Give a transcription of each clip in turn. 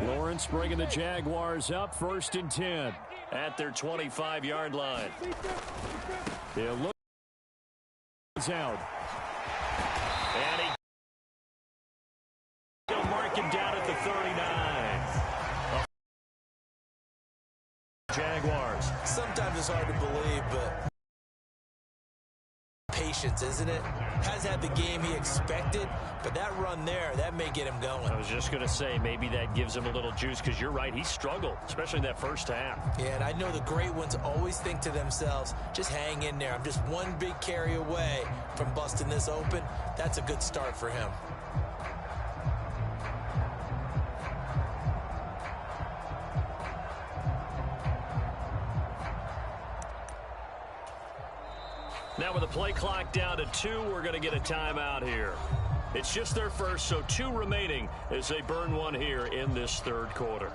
Lawrence bringing the Jaguars up 1st and 10 at their 25-yard line. They'll look out. And he'll mark him down at the 39. Jaguars. Sometimes it's hard to believe, but patience, isn't it? Has had the game he expected, but that run there, that may get him going. I was just going to say, maybe that gives him a little juice, because you're right, he struggled, especially in that first half. Yeah, and I know the great ones always think to themselves, just hang in there. I'm just one big carry away from busting this open. That's a good start for him. Now with the play clock down to 2, we're going to get a timeout here. It's just their first, so 2 remaining as they burn one here in this third quarter.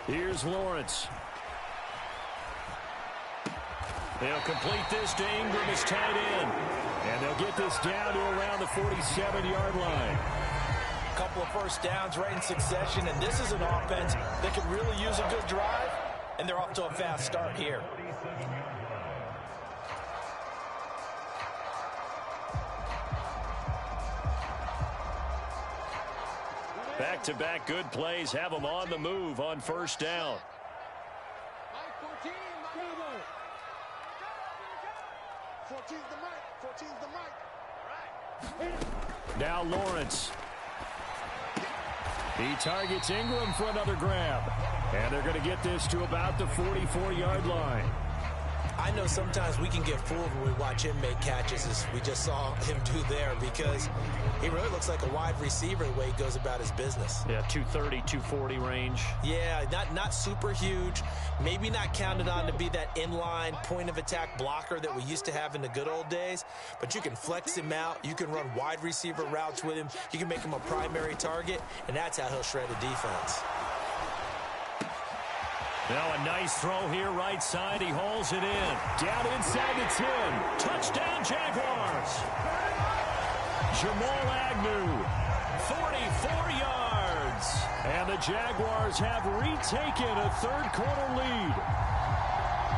Here's Lawrence. They'll complete this to Ingram as tight end. And they'll get this down to around the 47-yard line. A couple of first downs right in succession, and this is an offense that could really use a good drive, and they're off to a fast start here. Back-to-back good plays have them on the move on first down. Now Lawrence. He targets Ingram for another grab. And they're going to get this to about the 44-yard line. I know sometimes we can get fooled when we watch him make catches, as we just saw him do there, because he really looks like a wide receiver the way he goes about his business. Yeah, 230, 240 range. Yeah, not super huge. Maybe not counted on to be that inline point-of-attack blocker that we used to have in the good old days, but you can flex him out. You can run wide receiver routes with him. You can make him a primary target, and that's how he'll shred a defense. Now a nice throw here right side. He hauls it in. Down inside the 10. Touchdown Jaguars. Jamal Agnew, 44 yards. And the Jaguars have retaken a third quarter lead.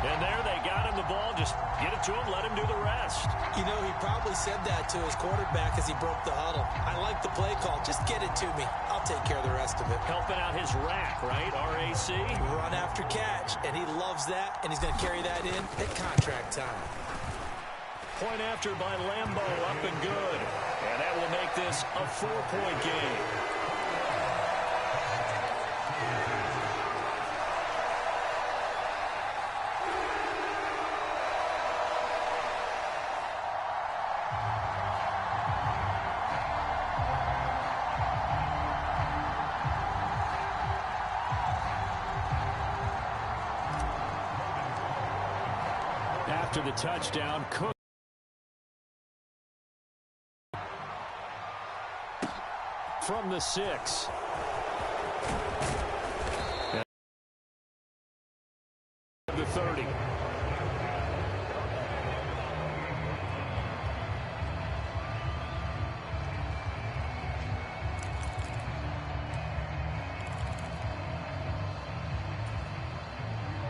And there they got him the ball. Just get it to him, let him do the rest. You know, he probably said that to his quarterback as he broke the huddle. I like the play call. Just get it to me. I'll take care of the rest of it. Helping out his rack, right? RAC. Run after catch, and he loves that, and he's going to carry that in at contract time. Point after by Lambo, up and good. And that will make this a 4-point game. After the touchdown, Cook. From the 6. The 30.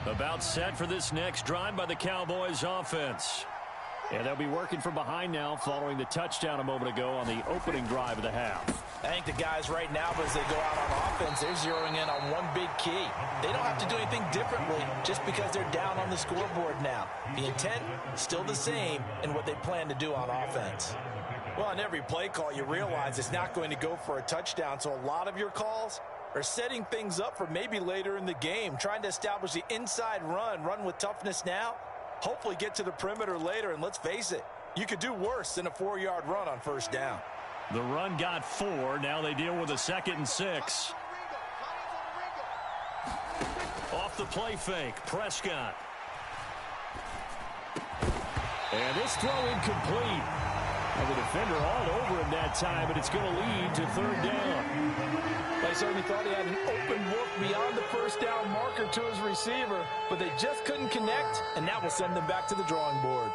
About set for this next drive by the Cowboys offense. And they'll be working from behind now following the touchdown a moment ago on the opening drive of the half. I think the guys right now, as they go out on offense, they're zeroing in on one big key. They don't have to do anything differently just because they're down on the scoreboard now. The intent, still the same in what they plan to do on offense. Well, on every play call, you realize it's not going to go for a touchdown, so a lot of your calls are setting things up for maybe later in the game, trying to establish the inside run with toughness now, hopefully get to the perimeter later, and let's face it, you could do worse than a 4-yard run on first down. The run got 4. Now they deal with a 2nd and 6. Off the play fake, Prescott. And this throw incomplete. And the defender all over him that time, and it's going to lead to third down. They certainly thought he had an open look beyond the first down marker to his receiver, but they just couldn't connect, and that will send them back to the drawing board.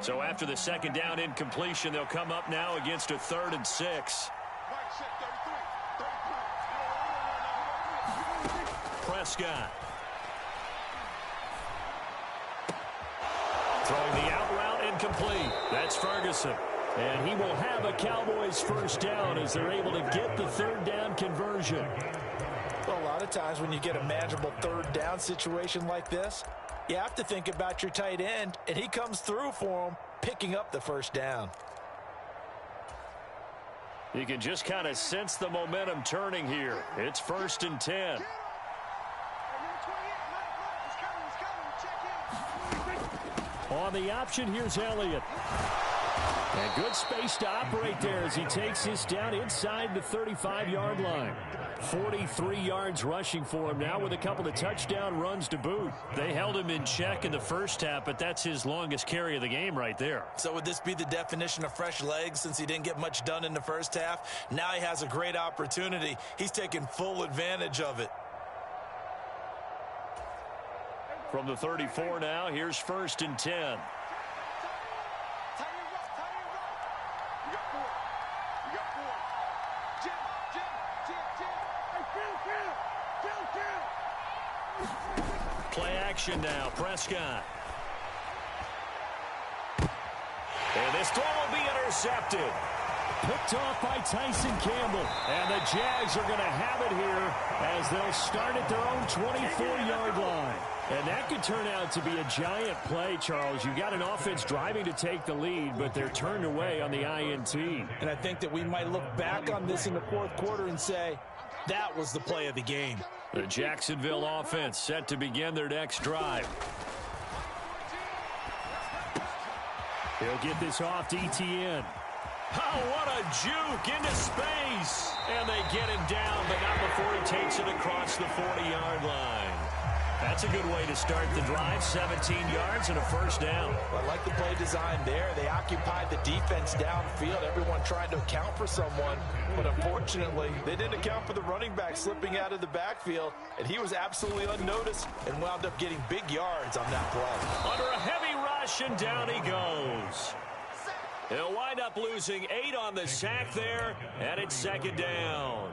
So after the second down incompletion, they'll come up now against a 3rd and 6. Prescott. Throwing the out route incomplete. That's Ferguson. And he will have a Cowboys first down as they're able to get the 3rd down conversion. Well, a lot of times when you get a manageable 3rd down situation like this, you have to think about your tight end, and he comes through for him, picking up the first down. You can just kind of sense the momentum turning here. It's 1st and 10. On the option, here's Elliott. And good space to operate there as he takes this down inside the 35-yard line. 43 yards rushing for him now with a couple of touchdown runs to boot. They held him in check in the first half, but that's his longest carry of the game right there. So would this be the definition of fresh legs since he didn't get much done in the first half? Now he has a great opportunity. He's taking full advantage of it. From the 34 now, here's 1st and 10. Play action now, Prescott. And this throw will be intercepted. Picked off by Tyson Campbell. And the Jags are going to have it here as they'll start at their own 24-yard line. And that could turn out to be a giant play, Charles. You've got an offense driving to take the lead, but they're turned away on the INT. And I think that we might look back on this in the 4th quarter and say, that was the play of the game. The Jacksonville offense set to begin their next drive. He'll get this off to ETN. Oh, what a juke into space. And they get him down, but not before he takes it across the 40-yard line. That's a good way to start the drive. 17 yards and a first down. Well, I like the play design there. They occupied the defense downfield. Everyone trying to account for someone. But unfortunately, they didn't account for the running back slipping out of the backfield. And he was absolutely unnoticed and wound up getting big yards on that play. Under a heavy rush, and down he goes. He'll wind up losing 8 on the sack there, and it's 2nd down.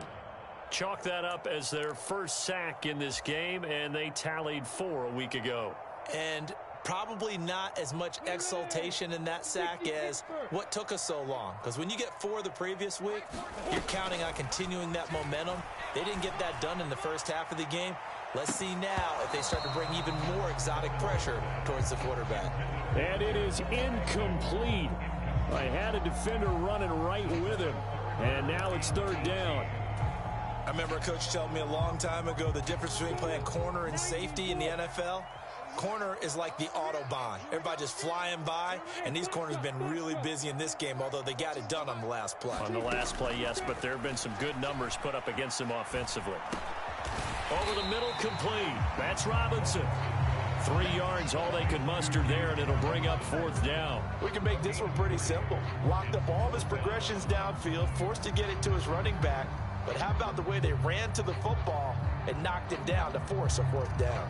Chalk that up as their first sack in this game, and they tallied 4 a week ago. And probably not as much exultation in that sack as what took us so long. Because when you get 4 the previous week, you're counting on continuing that momentum. They didn't get that done in the first half of the game. Let's see now if they start to bring even more exotic pressure towards the quarterback. And it is incomplete. I had a defender running right with him, and now it's 3rd down. I remember a coach telling me a long time ago the difference between playing corner and safety in the NFL. Corner is like the Autobahn. Everybody just flying by, and these corners have been really busy in this game, although they got it done on the last play. On the last play, yes, but there have been some good numbers put up against them offensively. Over the middle, complete. That's Robinson. 3 yards, all they could muster there, and it'll bring up 4th down. We can make this one pretty simple. Locked up all of his progressions downfield, forced to get it to his running back. But how about the way they ran to the football and knocked it down to force a 4th down?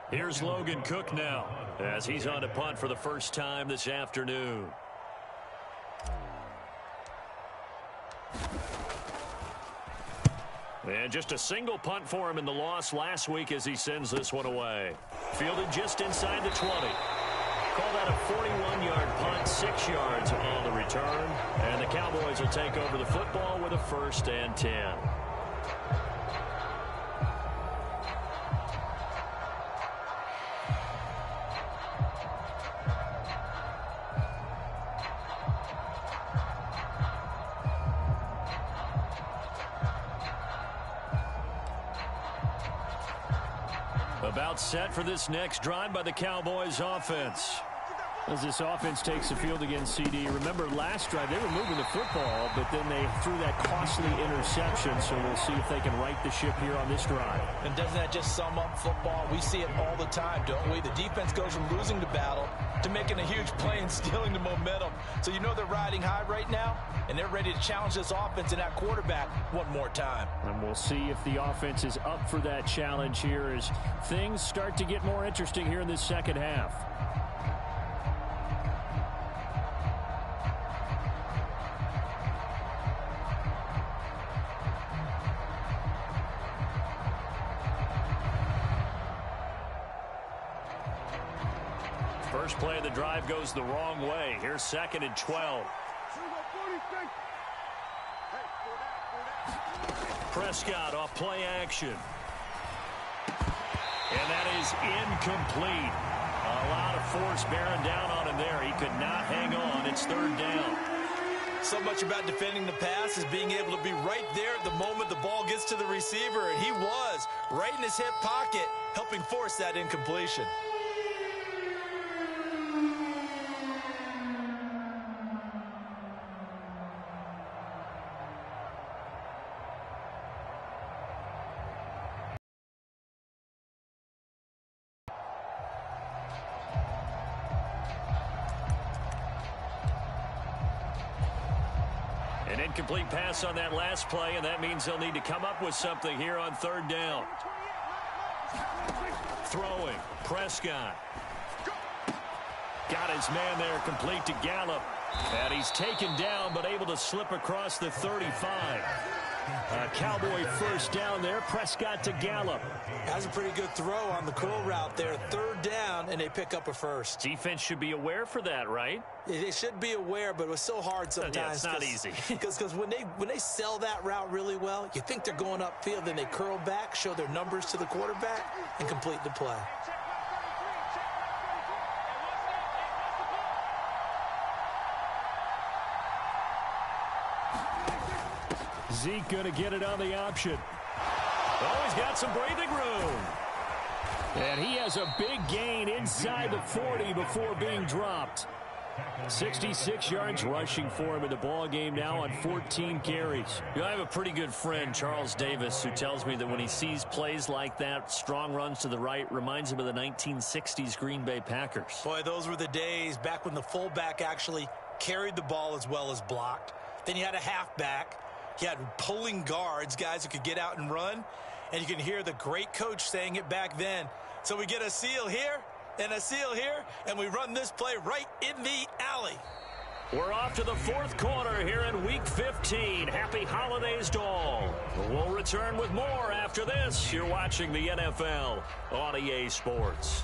Here's Logan Cook now as he's on to punt for the first time this afternoon. And just a single punt for him in the loss last week as he sends this one away. Fielded just inside the 20. Call that a 41-yard punt, 6 yards on the return. And the Cowboys will take over the football with a 1st and 10. About set for this next drive by the Cowboys offense. As this offense takes the field against CD, remember last drive they were moving the football, but then they threw that costly interception, so we'll see if they can right the ship here on this drive. And doesn't that just sum up football? We see it all the time, don't we? The defense goes from losing the battle to making a huge play and stealing the momentum. So you know they're riding high right now, and they're ready to challenge this offense and that quarterback one more time. And we'll see if the offense is up for that challenge here as things start to get more interesting here in this second half. First play of the drive goes the wrong way. Here's 2nd and 12. Prescott off play action. And that is incomplete. A lot of force bearing down on him there. He could not hang on. It's 3rd down. So much about defending the pass is being able to be right there at the moment the ball gets to the receiver. And he was right in his hip pocket, helping force that incompletion. An incomplete pass on that last play, and that means they'll need to come up with something here on 3rd down. Throwing, Prescott. Got his man there, complete to Gallup. And he's taken down, but able to slip across the 35. Cowboy first down there, Prescott to Gallup. That's a pretty good throw on the curl route there. 3rd down, and they pick up a first. Defense should be aware for that, right? They should be aware, but it was so hard sometimes. Yeah, it's not easy. Because when they sell that route really well, you think they're going upfield, then they curl back, show their numbers to the quarterback, and complete the play. Zeke going to get it on the option. Oh, he's got some breathing room. And he has a big gain inside the 40 before being dropped. 66 yards rushing for him in the ball game now on 14 carries. I have a pretty good friend, Charles Davis, who tells me that when he sees plays like that, strong runs to the right, reminds him of the 1960s Green Bay Packers. Boy, those were the days back when the fullback actually carried the ball as well as blocked. Then you had a halfback. You had pulling guards, guys who could get out and run. And you can hear the great coach saying it back then. So we get a seal here and a seal here, and we run this play right in the alley. We're off to the 4th quarter here in Week 15. Happy holidays to all. We'll return with more after this. You're watching the NFL on EA Sports.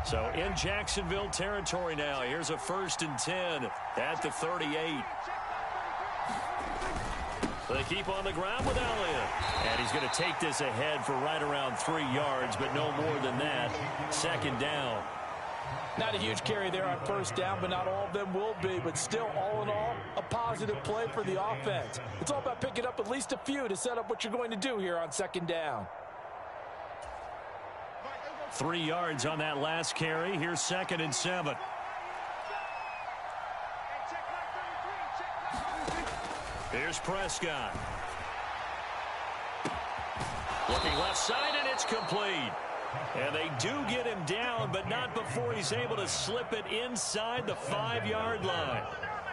So in Jacksonville territory now. Here's a 1st and 10 at the 38. They keep on the ground with Elliott. And he's going to take this ahead for right around 3 yards, but no more than that. 2nd down. Not a huge carry there on 1st down, but not all of them will be. But still, all in all, a positive play for the offense. It's all about picking up at least a few to set up what you're going to do here on 2nd down. 3 yards on that last carry. Here's 2nd and 7. Here's Prescott. Looking left side, and it's complete. And they do get him down, but not before he's able to slip it inside the 5-yard line.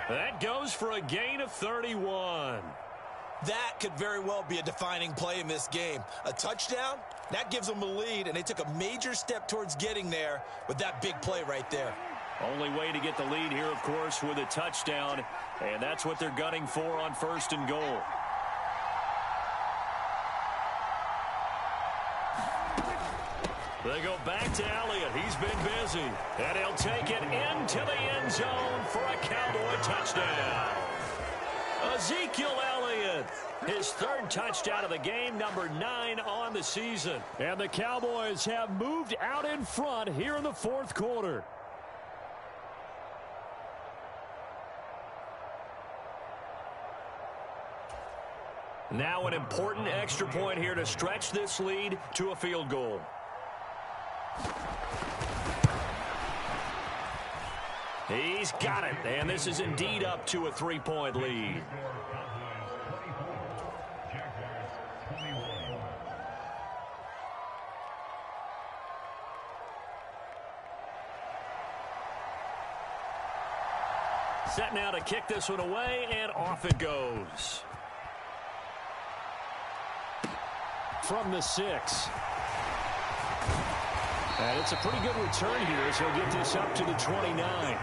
That goes for a gain of 31. That could very well be a defining play in this game. A touchdown, that gives them a lead, and they took a major step towards getting there with that big play right there. Only way to get the lead here, of course, with a touchdown, and that's what they're gunning for on 1st and goal. They go back to Elliott. He's been busy. And he'll take it into the end zone for a Cowboy touchdown. Ezekiel Elliott His third touchdown of the game, number 9 on the season. And the Cowboys have moved out in front here in the fourth quarter. Now an important extra point here to stretch this lead to a field goal. He's got it, and this is indeed up to a 3-point lead. Set now to kick this one away, and off it goes. From the 6. And it's a pretty good return here as he'll get this up to the 29.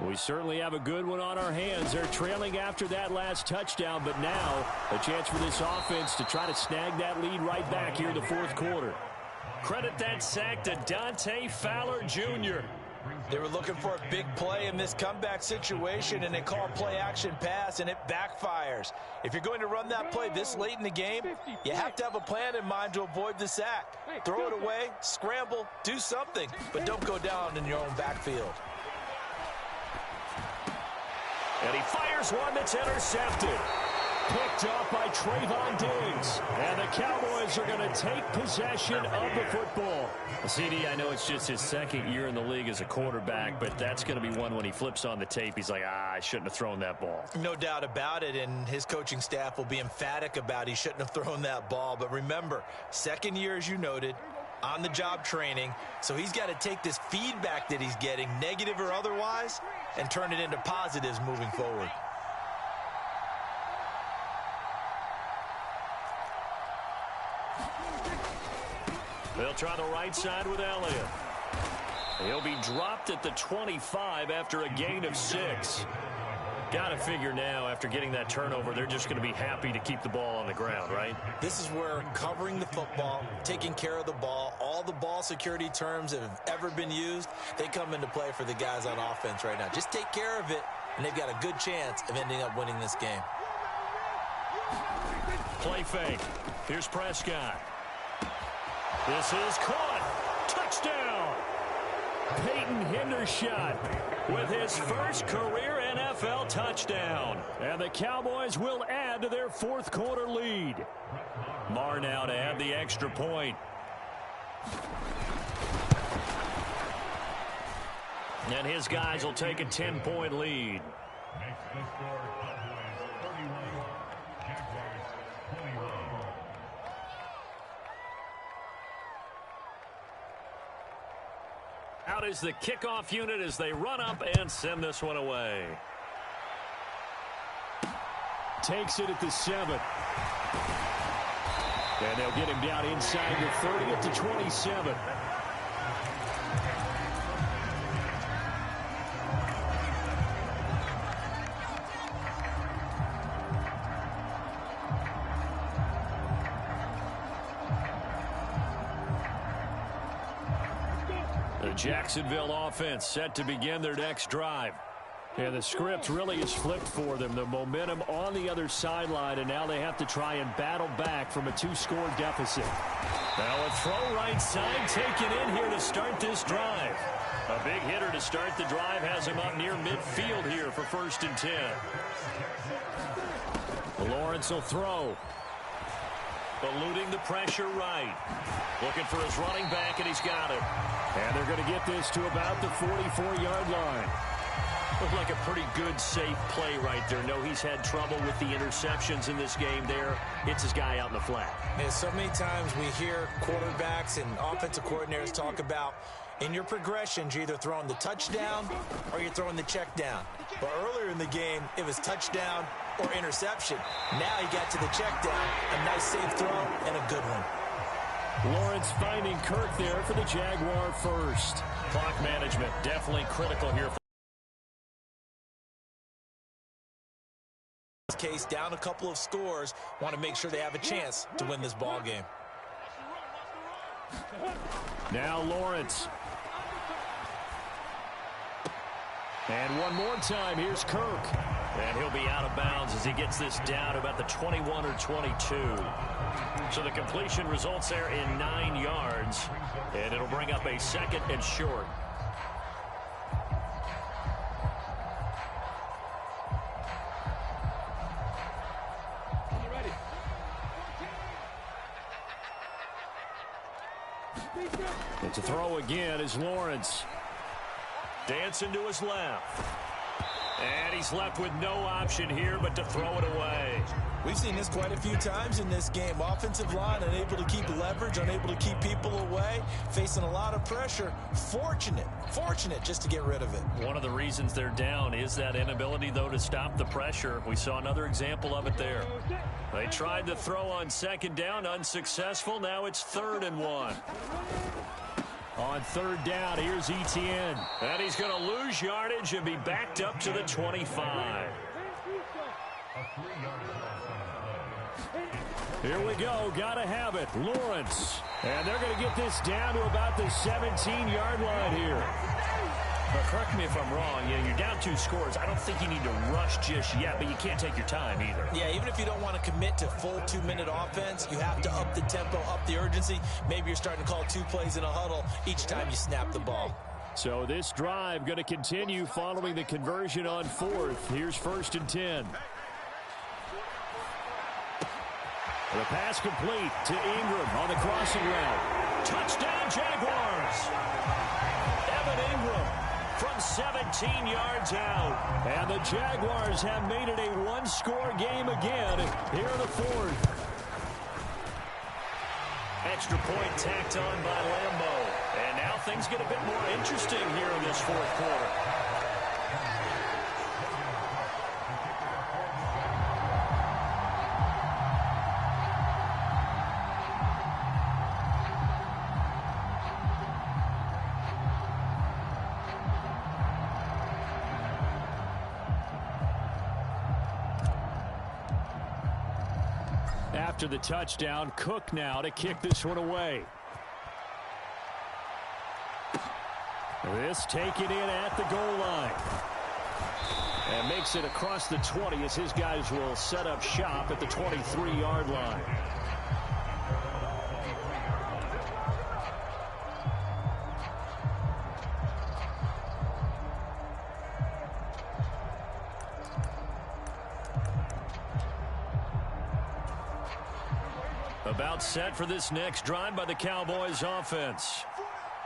We certainly have a good one on our hands. They're trailing after that last touchdown, but now a chance for this offense to try to snag that lead right back here in the fourth quarter. Credit that sack to Dante Fowler Jr. They were looking for a big play in this comeback situation, and they call play-action pass, and it backfires. If you're going to run that play this late in the game, you have to have a plan in mind to avoid the sack. Throw it away, scramble, do something, but don't go down in your own backfield. And he fires one that's intercepted. Picked off by Trayvon Diggs. And the Cowboys are going to take possession of the football. CD, I know it's just his second year in the league as a quarterback, but that's going to be one when he flips on the tape. He's like, I shouldn't have thrown that ball. No doubt about it, and his coaching staff will be emphatic about he shouldn't have thrown that ball. But remember, second year, as you noted, on-the-job training, so he's got to take this feedback that he's getting, negative or otherwise, and turn it into positives moving forward. They'll try the right side with Elliott. He'll be dropped at the 25 after a gain of 6. Got to figure now, after getting that turnover, they're just going to be happy to keep the ball on the ground, right? This is where covering the football, taking care of the ball, all the ball security terms that have ever been used, they come into play for the guys on offense right now. Just take care of it, and they've got a good chance of ending up winning this game. Play fake. Here's Prescott. This is caught. Touchdown. Peyton Hendershot with his first career NFL touchdown. And the Cowboys will add to their fourth quarter lead. Marr now to add the extra point. And his guys will take a 10-point lead. Out is the kickoff unit as they run up and send this one away. Takes it at the 7. And they'll get him down inside the 30 at the 27. The Jacksonville offense set to begin their next drive. And the script really is flipped for them. The momentum on the other sideline, and now they have to try and battle back from a 2-score deficit. Now a throw right side taken in here to start this drive. A big hitter to start the drive has him up near midfield here for 1st and 10. Lawrence will throw. Eluding the pressure right. Looking for his running back, and he's got it. And they're going to get this to about the 44-yard line. Looked like a pretty good, safe play right there. No, he's had trouble with the interceptions in this game there. It's his guy out in the flat. And so many times we hear quarterbacks and offensive coordinators talk about in your progressions, you're either throwing the touchdown or you're throwing the check down. But earlier in the game, it was touchdown or interception. Now he got to the check down, a nice safe throw, and a good one. Lawrence finding Kirk there for the Jaguar first. Clock management definitely critical here. case, down a couple of scores, want to make sure they have a chance to win this ball game. Now Lawrence. And one more time, here's Kirk. And he'll be out of bounds as he gets this down to about the 21 or 22. So the completion results there in 9 yards. And it'll bring up a 2nd and short. And to throw again is Lawrence. Dancing to his left. And he's left with no option here but to throw it away. We've seen this quite a few times in this game. Offensive line unable to keep leverage, unable to keep people away, facing a lot of pressure. Fortunate just to get rid of it. One of the reasons they're down is that inability, though, to stop the pressure. We saw another example of it there. They tried to throw on 2nd down, unsuccessful. Now it's 3rd and 1. On 3rd down, here's Etienne. And he's going to lose yardage and be backed up to the 25. Here we go. Got to have it. Lawrence. And they're going to get this down to about the 17-yard line here. But correct me if I'm wrong. You're down 2 scores. I don't think you need to rush just yet, but you can't take your time either. Yeah, even if you don't want to commit to full 2-minute offense, you have to up the tempo, up the urgency. Maybe you're starting to call 2 plays in a huddle each time you snap the ball. So this drive going to continue following the conversion on 4th. Here's 1st and 10. The pass complete to Ingram on the crossing route. Touchdown, Jaguars! Evan Ingram from 17 yards out. And the Jaguars have made it a 1-score game again here in the 4th. Extra point tacked on by Lambeau. And now things get a bit more interesting here in this 4th quarter. After the touchdown, Cook now to kick this one away. This taken in at the goal line. And makes it across the 20 as his guys will set up shop at the 23-yard line. About set for this next drive by the Cowboys offense.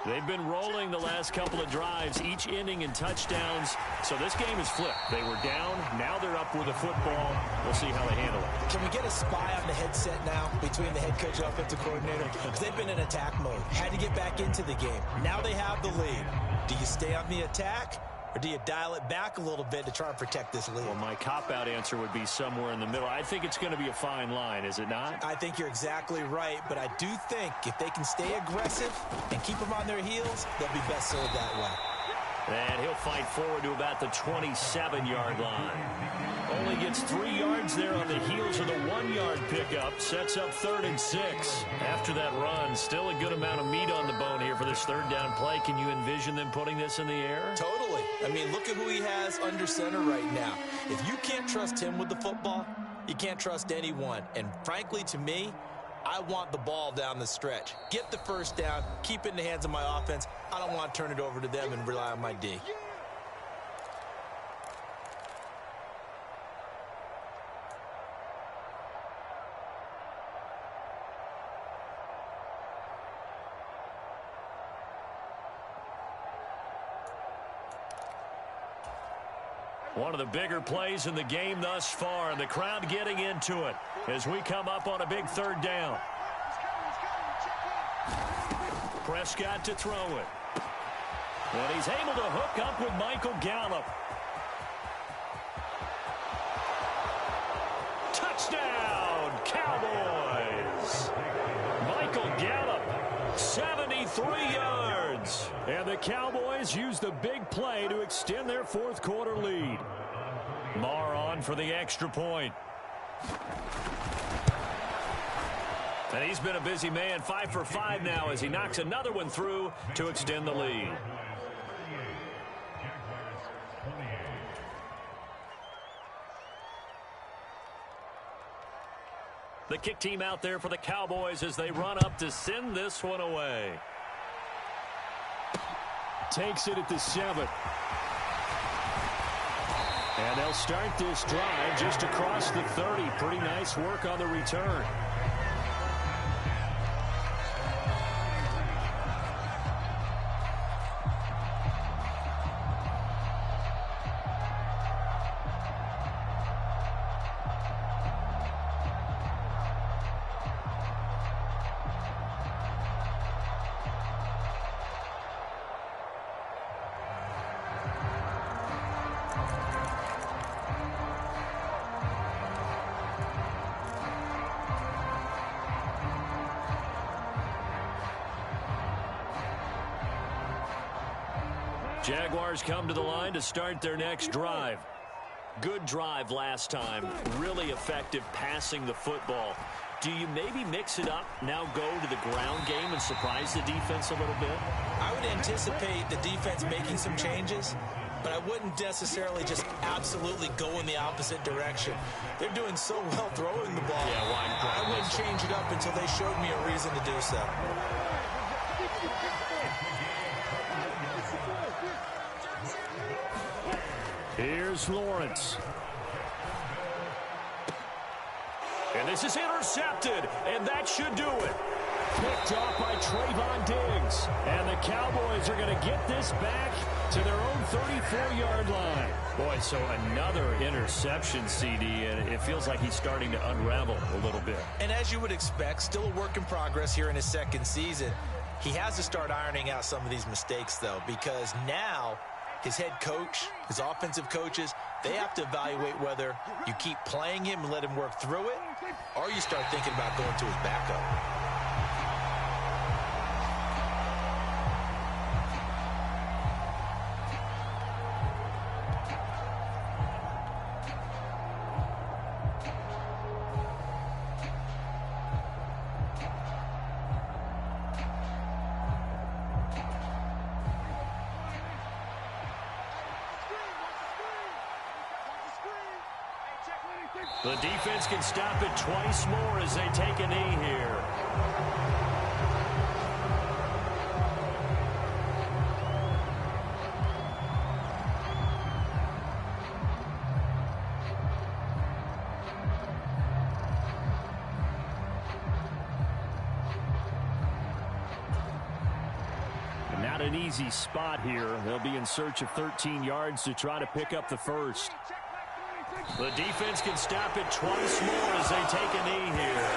They've been rolling the last couple of drives, each ending in touchdowns. So this game is flipped. They were down. Now they're up with the football. We'll see how they handle it. Can we get a spy on the headset now between the head coach and offensive coordinator? Because they've been in attack mode. Had to get back into the game. Now they have the lead. Do you stay on the attack? Or do you dial it back a little bit to try and protect this lead? Well, my cop-out answer would be somewhere in the middle. I think it's going to be a fine line, is it not? I think you're exactly right, but I do think if they can stay aggressive and keep them on their heels, they'll be best served that way. And he'll fight forward to about the 27-yard line. Only gets 3 yards there on the heels of the 1-yard pickup. Sets up 3rd and 6. After that run, still a good amount of meat on the bone here for this 3rd down play. Can you envision them putting this in the air? Totally. I mean, look at who he has under center right now. If you can't trust him with the football, you can't trust anyone. And frankly, to me, I want the ball down the stretch. Get the 1st down, keep it in the hands of my offense. I don't want to turn it over to them and rely on my D. One of the bigger plays in the game thus far, and the crowd getting into it as we come up on a big 3rd down. Prescott to throw it. And he's able to hook up with Michael Gallup. Touchdown, Cowboys! Michael Gallup, 73 yards. And the Cowboys use the big play to extend their 4th quarter lead. Marr on on for the extra point. And he's been a busy man, 5 for 5 now as he knocks another one through to extend the lead. The kick team out there for the Cowboys as they run up to send this one away. Takes it at the 7. And they'll start this drive just across the 30. Pretty nice work on the return. Jaguars come to the line to start their next drive. Good drive last time. Really effective passing the football. Do you maybe mix it up, now go to the ground game and surprise the defense a little bit? I would anticipate the defense making some changes, but I wouldn't necessarily just absolutely go in the opposite direction. They're doing so well throwing the ball. Yeah, I wouldn't change it up until they showed me a reason to do so. Here's Lawrence. And this is intercepted, and that should do it. Picked off by Trayvon Diggs. And the Cowboys are going to get this back to their own 34-yard line. Boy, so another interception, CD, and it feels like he's starting to unravel a little bit. And as you would expect, still a work in progress here in his second season. He has to start ironing out some of these mistakes, though, because now his head coach, his offensive coaches, they have to evaluate whether you keep playing him and let him work through it, or you start thinking about going to his backup. The defense can stop it twice more as they take a knee here. Not an easy spot here. They'll be in search of 13 yards to try to pick up the first. The defense can stop it twice more as they take a knee here.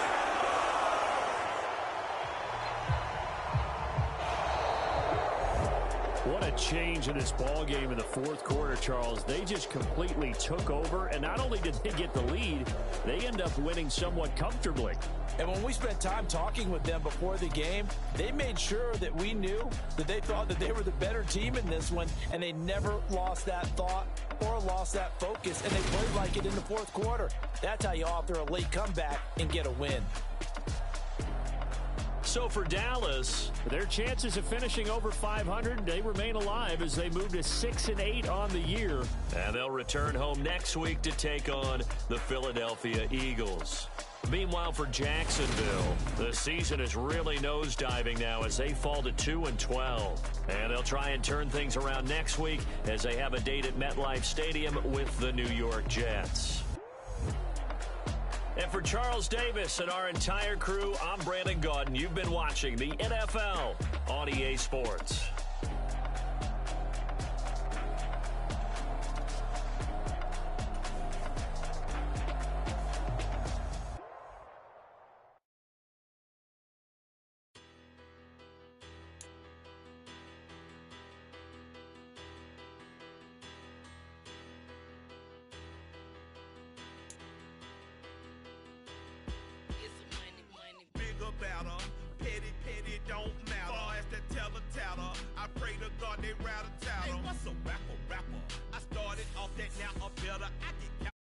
What a change in this ball game in the fourth quarter, Charles. They just completely took over, and not only did they get the lead, they end up winning somewhat comfortably. And when we spent time talking with them before the game, they made sure that we knew that they thought that they were the better team in this one, and they never lost that thought or lost that focus, and they played like it in the fourth quarter. That's how you author a late comeback and get a win. So for Dallas, their chances of finishing over 500, they remain alive as they move to 6-8 on the year. And they'll return home next week to take on the Philadelphia Eagles. Meanwhile, for Jacksonville, the season is really nosediving now as they fall to 2-12. And they'll try and turn things around next week as they have a date at MetLife Stadium with the New York Jets. And for Charles Davis and our entire crew, I'm Brandon Gaudin. You've been watching the NFL on EA Sports. Petty don't matter. Far as the teller, I pray to God they rattle tattle. Hey, what's a rapper? I started off that, now I'm better. I get